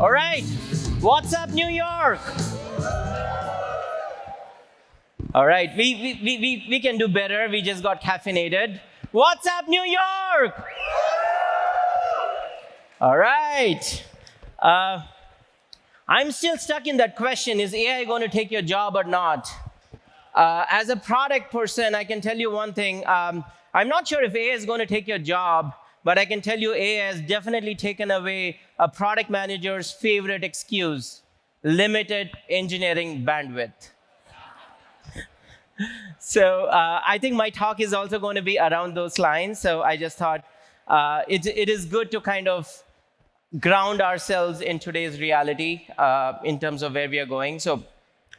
All right. What's up, New York? All right. We can do better. We just got caffeinated. What's up, New York? All right. I'm still stuck in that question, is AI going to take your job or not? As a product person, I can tell you one thing. I'm not sure if AI is going to take your job, but I can tell you AI has definitely taken away a product manager's favorite excuse, limited engineering bandwidth. So I think my talk is also going to be around those lines. So I just thought it is good to kind of ground ourselves in today's reality in terms of where we are going. So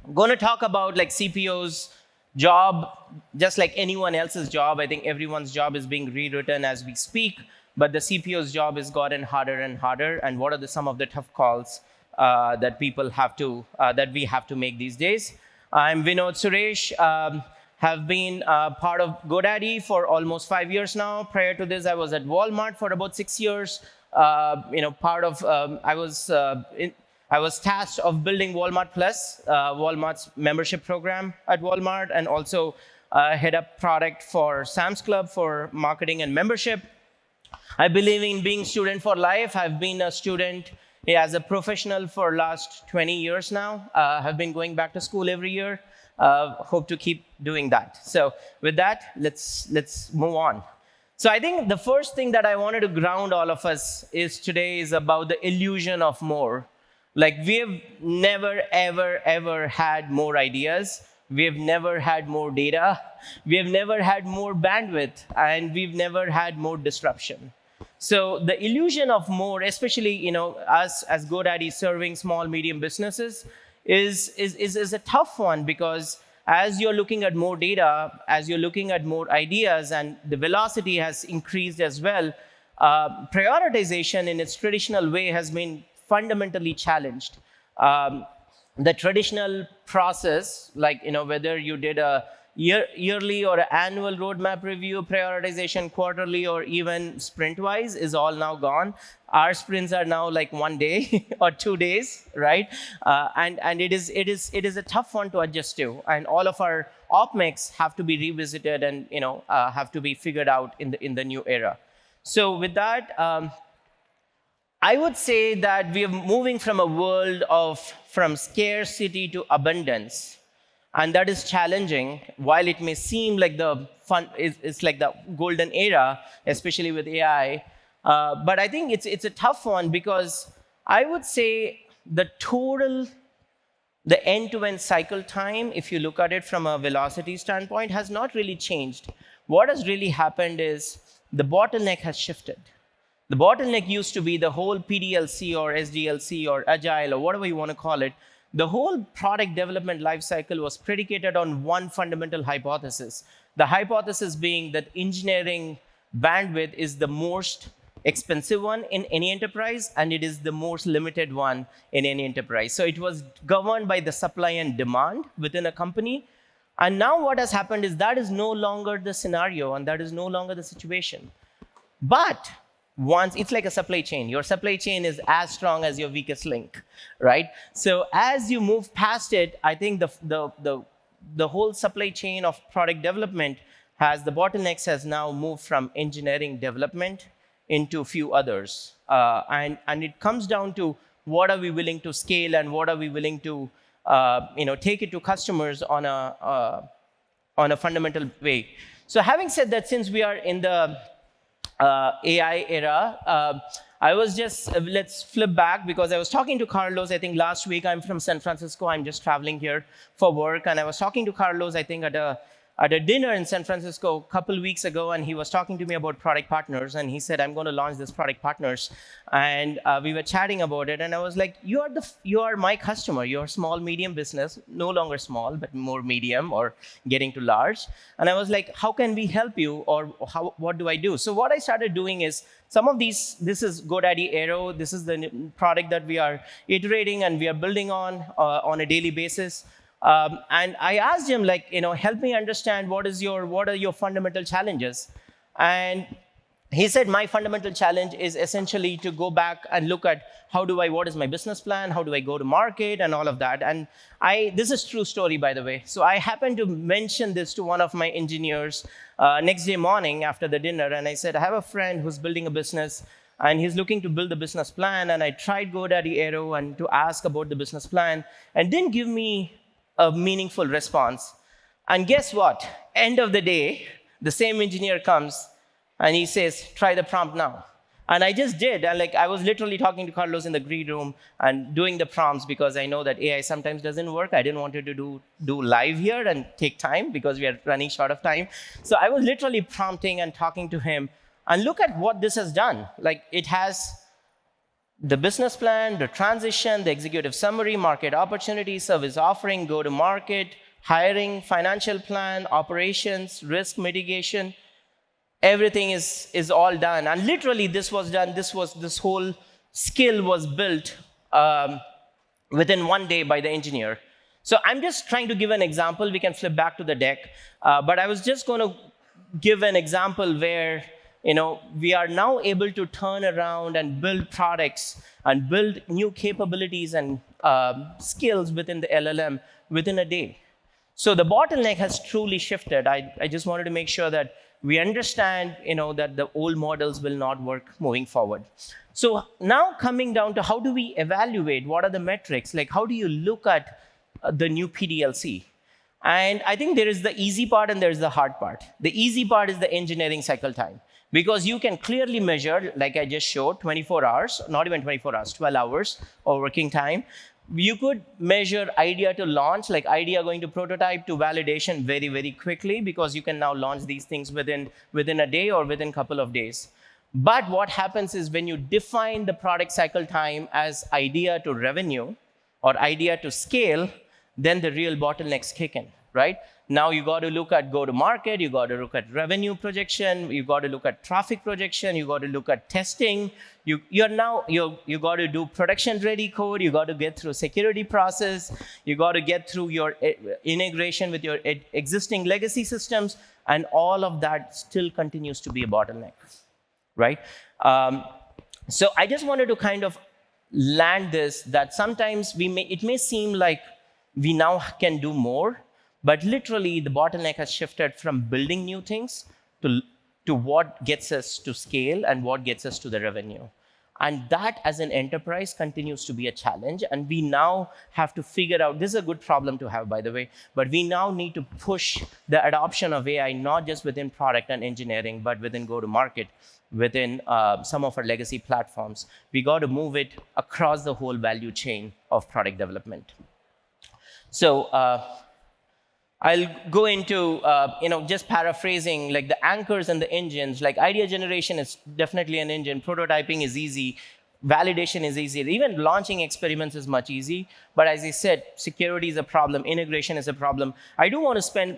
I'm going to talk about like CPO's job, just like anyone else's job. I think everyone's job is being rewritten as we speak, but the CPO's job has gotten harder and harder. And what are some of the tough calls that people have to, that we have to make these days? I'm Vinod Suresh. Have been part of GoDaddy for almost 5 years now. Prior to this, I was at Walmart for about 6 years. I was tasked of building Walmart Plus, Walmart's membership program at Walmart, and also head up product for Sam's Club for marketing and membership. I believe in being student for life. I've been a student as a professional for last 20 years now. Have been going back to school every year. Hope to keep doing that. So with that, let's move on. So I think the first thing that I wanted to ground all of us is today is about the illusion of more. Like we've never, ever, ever had more ideas. We've never had more data. We've never had more bandwidth, and we've never had more disruption. So the illusion of more, especially us as GoDaddy serving small, medium businesses, is a tough one, because as you're looking at more data, as you're looking at more ideas, and the velocity has increased as well, prioritization in its traditional way has been fundamentally challenged. The traditional process, like whether you did a yearly or annual roadmap review, prioritization quarterly, or even sprint-wise, is all now gone. Our sprints are now like 1 day or 2 days, right? And it is a tough one to adjust to, and all of our op mix have to be revisited and have to be figured out in the new era. So with that, I would say that we are moving from a world from scarcity to abundance. And that is challenging. While it may seem like it's like the golden era, especially with AI, but I think it's a tough one, because I would say the end-to-end cycle time, if you look at it from a velocity standpoint, has not really changed. What has really happened is the bottleneck has shifted. The bottleneck used to be the whole PDLC or SDLC or agile or whatever you want to call it. The whole product development lifecycle was predicated on one fundamental hypothesis. The hypothesis being that engineering bandwidth is the most expensive one in any enterprise, and it is the most limited one in any enterprise. So it was governed by the supply and demand within a company. And now what has happened is that is no longer the scenario, and that is no longer the situation. But it's like a supply chain. Your supply chain is as strong as your weakest link, right? So as you move past it, I think the whole supply chain of product development the bottlenecks has now moved from engineering development into a few others. And it comes down to what are we willing to scale, and what are we willing to take it to customers on a fundamental way. So having said that, since we are in the AI era, let's flip back, because I was talking to Carlos, I think last week. I'm from San Francisco. I'm just traveling here for work. And I was talking to Carlos, I think, at a dinner in San Francisco a couple weeks ago, and he was talking to me about product partners, and he said, I'm going to launch this product partners. And we were chatting about it, and I was like, you are my customer. You're a small, medium business, no longer small, but more medium or getting to large. And I was like, how can we help you, or what do I do? So what I started doing is, this is GoDaddy Airo. This is the product that we are iterating and we are building on a daily basis. And I asked him, help me understand what are your fundamental challenges. And he said, my fundamental challenge is essentially to go back and look at what is my business plan, how do I go to market, and all of that. And this is true story, by the way. So I happened to mention this to one of my engineers next day morning after the dinner, and I said, I have a friend who's building a business, and he's looking to build a business plan, and I tried GoDaddy Airo and to ask about the business plan, and didn't give me a meaningful response. And guess what? End of the day, the same engineer comes, and he says, try the prompt now. And I just did. And I was literally talking to Carlos in the green room and doing the prompts because I know that AI sometimes doesn't work. I didn't want to do live here and take time because we are running short of time. So I was literally prompting and talking to him. And look at what this has done. It has the business plan, the transition, the executive summary, market opportunity, service offering, go to market, hiring, financial plan, operations, risk mitigation. Everything is all done. And literally this was done, this whole skill was built within 1 day by the engineer. So I'm just trying to give an example. We can flip back to the deck. But I was just going to give an example where we are now able to turn around and build products and build new capabilities and skills within the LLM within a day. So the bottleneck has truly shifted. I just wanted to make sure that we understand that the old models will not work moving forward. So now coming down to how do we evaluate, what are the metrics? How do you look at the new PDLC? And I think there is the easy part and there's the hard part. The easy part is the engineering cycle time. Because you can clearly measure, like I just showed, 24 hours, not even 24 hours, 12 hours of working time. You could measure idea to launch, idea going to prototype to validation very, very quickly, because you can now launch these things within a day or within a couple of days. But what happens is when you define the product cycle time as idea to revenue or idea to scale, then the real bottlenecks kick in, right? Now you got to look at go-to-market, you got to look at revenue projection, you got to look at traffic projection, you got to look at testing. You got to do production-ready code, you got to get through security process, you got to get through your integration with your existing legacy systems, and all of that still continues to be a bottleneck, right? So I just wanted to kind of land this, that sometimes it may seem like we now can do more, but literally, the bottleneck has shifted from building new things to what gets us to scale and what gets us to the revenue. And that, as an enterprise, continues to be a challenge. And we now have to figure out, this is a good problem to have, by the way, but we now need to push the adoption of AI, not just within product and engineering, but within go-to-market, within some of our legacy platforms. We got to move it across the whole value chain of product development. So, I'll go into, just paraphrasing, the anchors and the engines. Idea generation is definitely an engine. Prototyping is easy. Validation is easy. Even launching experiments is much easy. But as I said, security is a problem. Integration is a problem. I do want to spend,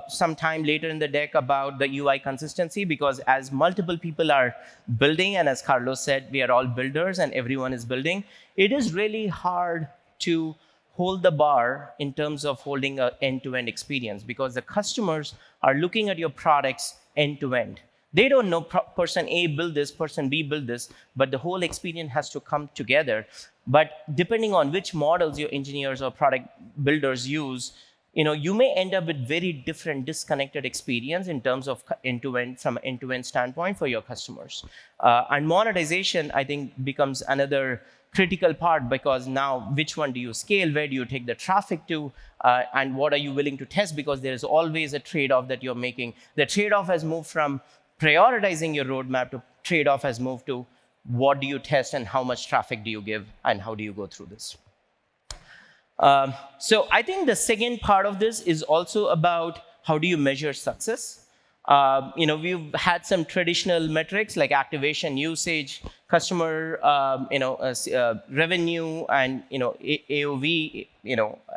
some time later in the deck about the UI consistency, because as multiple people are building, and as Carlos said, we are all builders and everyone is building, it is really hard to hold the bar in terms of holding an end-to-end experience, because the customers are looking at your products end-to-end. They don't know person A build this, person B build this, but the whole experience has to come together. But depending on which models your engineers or product builders use, you may end up with very different disconnected experience in terms of end-to-end, from an end-to-end standpoint for your customers. And monetization, I think, becomes another critical part, because now which one do you scale, where do you take the traffic to, and what are you willing to test, because there is always a trade-off that you're making. The trade-off has moved from prioritizing your roadmap to trade-off has moved to what do you test and how much traffic do you give and how do you go through this. So I think the second part of this is also about how do you measure success. We've had some traditional metrics like activation, usage, customer, revenue, and AOV,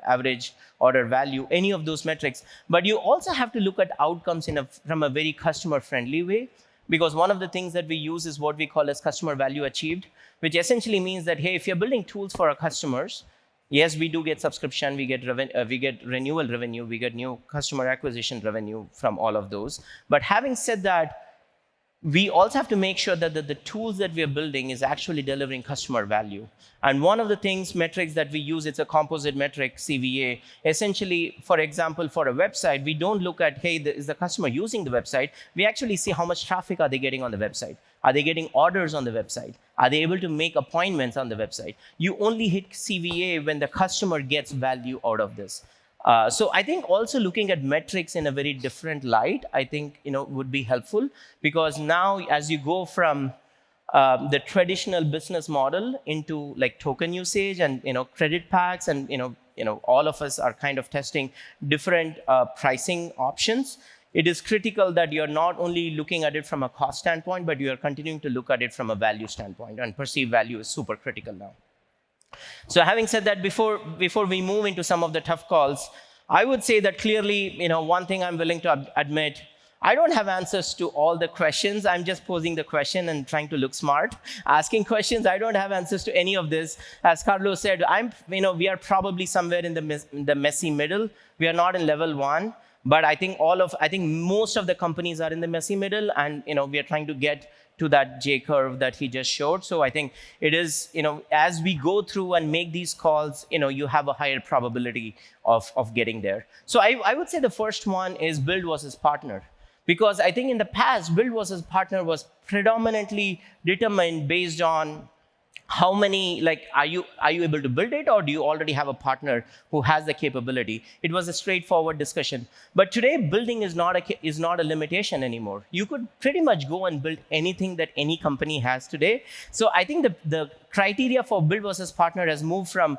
average order value, any of those metrics. But you also have to look at outcomes from a very customer-friendly way, because one of the things that we use is what we call as customer value achieved, which essentially means that, hey, if you're building tools for our customers, yes, we do get subscription, we get renewal revenue, we get new customer acquisition revenue from all of those. But having said that, we also have to make sure that the tools that we are building is actually delivering customer value. And one of the things, metrics that we use, it's a composite metric, CVA. Essentially, for example, for a website, we don't look at, hey, is the customer using the website? We actually see how much traffic are they getting on the website. Are they getting orders on the website? Are they able to make appointments on the website? You only hit CVA when the customer gets value out of this. So I think also looking at metrics in a very different light, I think would be helpful, because now as you go from the traditional business model into like token usage and credit packs, and all of us are kind of testing different pricing options. It is critical that you're not only looking at it from a cost standpoint, but you are continuing to look at it from a value standpoint, and perceived value is super critical now. So having said that, before we move into some of the tough calls, I would say that clearly, one thing I'm willing to admit, I don't have answers to all the questions. I'm just posing the question and trying to look smart, asking questions. I don't have answers to any of this. As Carlos said, we are probably somewhere in the messy middle. We are not in level 1, but I think most of the companies are in the messy middle, and we are trying to get to that J curve that he just showed. So I think it is, as we go through and make these calls, you have a higher probability of getting there. So I would say the first one is build versus partner. Because I think in the past, build versus partner was predominantly determined based on how many, are you able to build it, or do you already have a partner who has the capability? It was a straightforward discussion. But today, building is not a limitation anymore. You could pretty much go and build anything that any company has today. So I think the criteria for build versus partner has moved from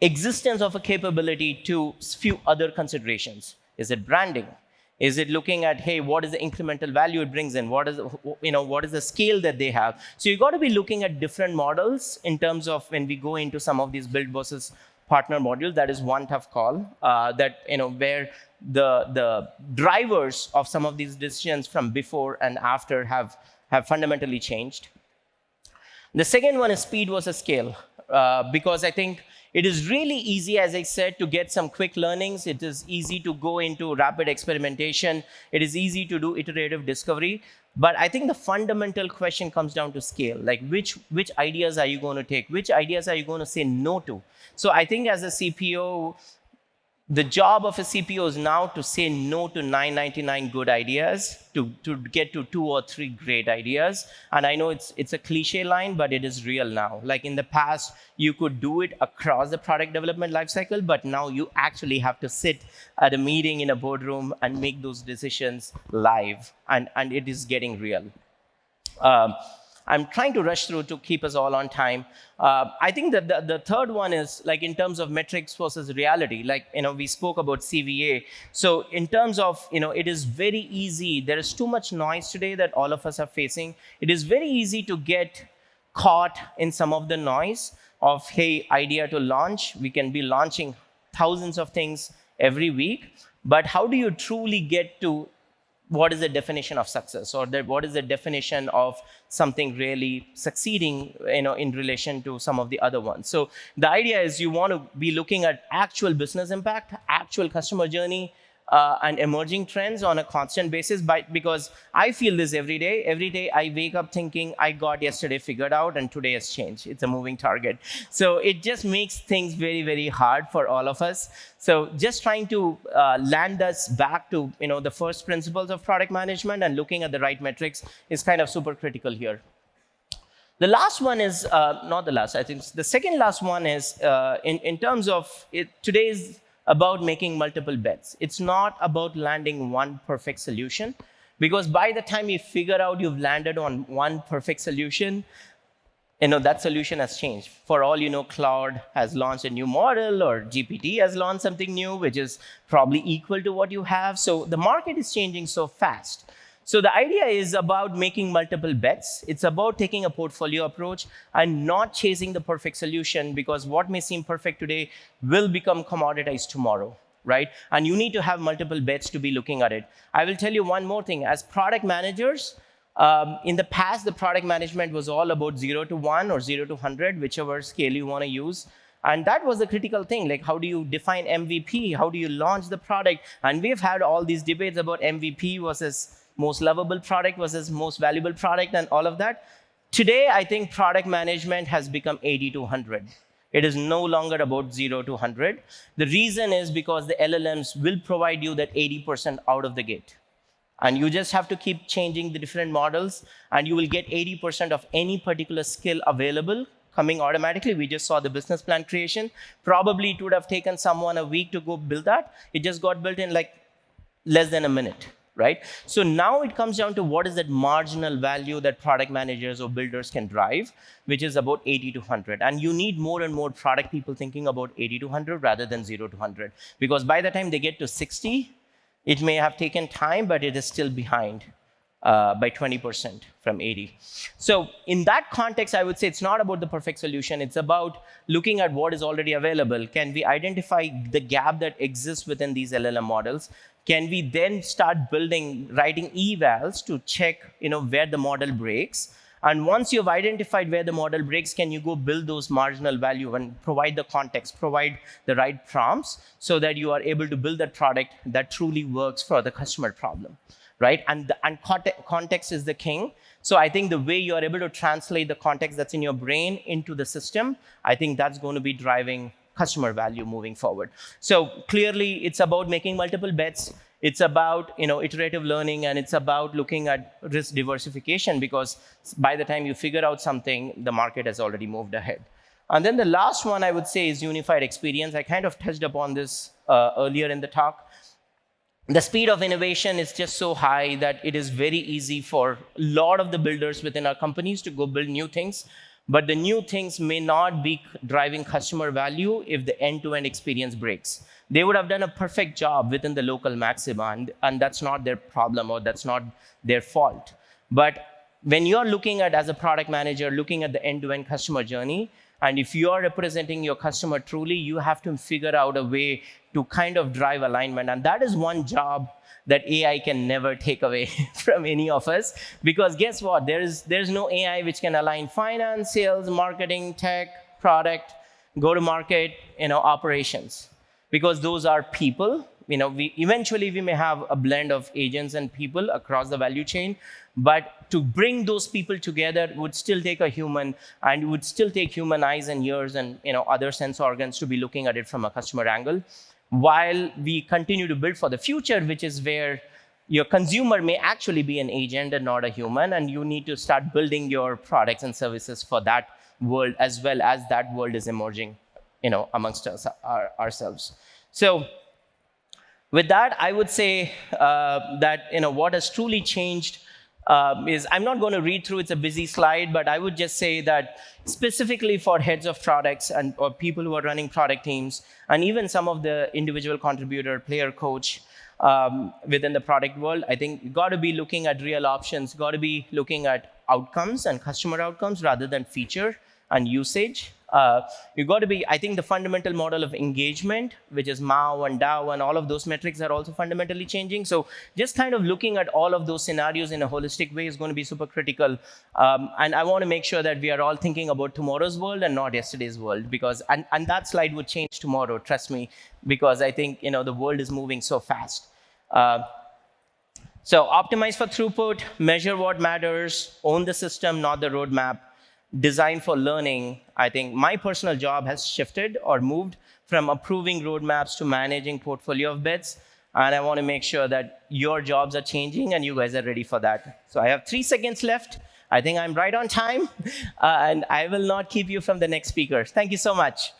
existence of a capability to few other considerations. Is it branding? Is it looking at, hey, what is the incremental value it brings in? What is the scale that they have? So you got to be looking at different models in terms of when we go into some of these build versus partner modules. That is one tough call where the drivers of some of these decisions from before and after have fundamentally changed. The second one is speed versus scale, because I think it is really easy, as I said, to get some quick learnings. It is easy to go into rapid experimentation. It is easy to do iterative discovery. But I think the fundamental question comes down to scale. Like which ideas are you going to take? Which ideas are you going to say no to? So I think as a CPO, the job of a CPO is now to say no to 999 good ideas, to get to 2 or 3 great ideas. And I know it's a cliche line, but it is real now. Like in the past, you could do it across the product development lifecycle, but now you actually have to sit at a meeting in a boardroom and make those decisions live. And it is getting real. I'm trying to rush through to keep us all on time. I think that the third one is like in terms of metrics versus reality. Like, we spoke about CVA. So in terms of, it is very easy. There is too much noise today that all of us are facing. It is very easy to get caught in some of the noise of, hey, idea to launch. We can be launching thousands of things every week. But how do you truly get to what is the definition of success, or what is the definition of something really succeeding, in relation to some of the other ones? So the idea is you want to be looking at actual business impact, actual customer journey, and emerging trends on a constant basis. Because I feel this every day. Every day I wake up thinking I got yesterday figured out and today has changed. It's a moving target. So it just makes things very, very hard for all of us. So just trying to land us back to the first principles of product management and looking at the right metrics is kind of super critical here. The last one is, not the last, I think the second last one is in terms of today's about making multiple bets. It's not about landing one perfect solution, because by the time you figure out you've landed on one perfect solution, that solution has changed. For all you know, Cloud has launched a new model, or GPT has launched something new, which is probably equal to what you have. So the market is changing so fast. So the idea is about making multiple bets. It's about taking a portfolio approach and not chasing the perfect solution, because what may seem perfect today will become commoditized tomorrow, right? And you need to have multiple bets to be looking at it. I will tell you one more thing. As product managers, in the past, the product management was all about 0 to 1 or 0 to 100, whichever scale you want to use. And that was the critical thing. Like, how do you define MVP? How do you launch the product? And we've had all these debates about MVP versus most lovable product versus most valuable product and all of that. Today, I think product management has become 80 to 100. It is no longer about 0 to 100. The reason is because the LLMs will provide you that 80% out of the gate. And you just have to keep changing the different models, and you will get 80% of any particular skill available coming automatically. We just saw the business plan creation. Probably it would have taken someone a week to go build that. It just got built in like less than a minute, right? So now it comes down to what is that marginal value that product managers or builders can drive, which is about 80 to 100. And you need more and more product people thinking about 80 to 100 rather than 0 to 100. Because by the time they get to 60, it may have taken time, but it is still behind by 20% from 80. So in that context, I would say it's not about the perfect solution. It's about looking at what is already available. Can we identify the gap that exists within these LLM models? Can we then start writing evals to check where the model breaks? And once you've identified where the model breaks, can you go build those marginal value and provide the context, provide the right prompts so that you are able to build that product that truly works for the customer problem, right? And context is the king. So I think the way you are able to translate the context that's in your brain into the system, I think that's going to be driving customer value moving forward. So clearly, it's about making multiple bets. It's about iterative learning, and it's about looking at risk diversification, because by the time you figure out something, the market has already moved ahead. And then the last one I would say is unified experience. I kind of touched upon this earlier in the talk. The speed of innovation is just so high that it is very easy for a lot of the builders within our companies to go build new things. But the new things may not be driving customer value if the end-to-end experience breaks. They would have done a perfect job within the local maxima, and that's not their problem, or that's not their fault. But when you're looking at, as a product manager, looking at the end-to-end customer journey, and if you're representing your customer truly, you have to figure out a way to kind of drive alignment. And that is one job that AI can never take away from any of us. Because guess what? There's no AI which can align finance, sales, marketing, tech, product, go-to-market, operations. Because those are people. Eventually we may have a blend of agents and people across the value chain, but to bring those people together would still take a human, and would still take human eyes and ears and other sense organs to be looking at it from a customer angle, while we continue to build for the future, which is where your consumer may actually be an agent and not a human, and you need to start building your products and services for that world, as well as that world is emerging amongst ourselves. So with that, I would say that what has truly changed is, I'm not going to read through, it's a busy slide, but I would just say that specifically for heads of products or people who are running product teams, and even some of the individual contributor, player coach within the product world, I think you got to be looking at real options, got to be looking at outcomes and customer outcomes rather than feature and usage. You got to be, I think the fundamental model of engagement, which is MAU and DAO and all of those metrics are also fundamentally changing. So just kind of looking at all of those scenarios in a holistic way is going to be super critical. And I want to make sure that we are all thinking about tomorrow's world and not yesterday's world, because, and that slide would change tomorrow, trust me, because I think, the world is moving so fast. So optimize for throughput, measure what matters, own the system, not the roadmap. Design for learning. I think my personal job has shifted or moved from approving roadmaps to managing portfolio of bets. And I want to make sure that your jobs are changing and you guys are ready for that. So I have 3 seconds left. I think I'm right on time. And I will not keep you from the next speaker. Thank you so much.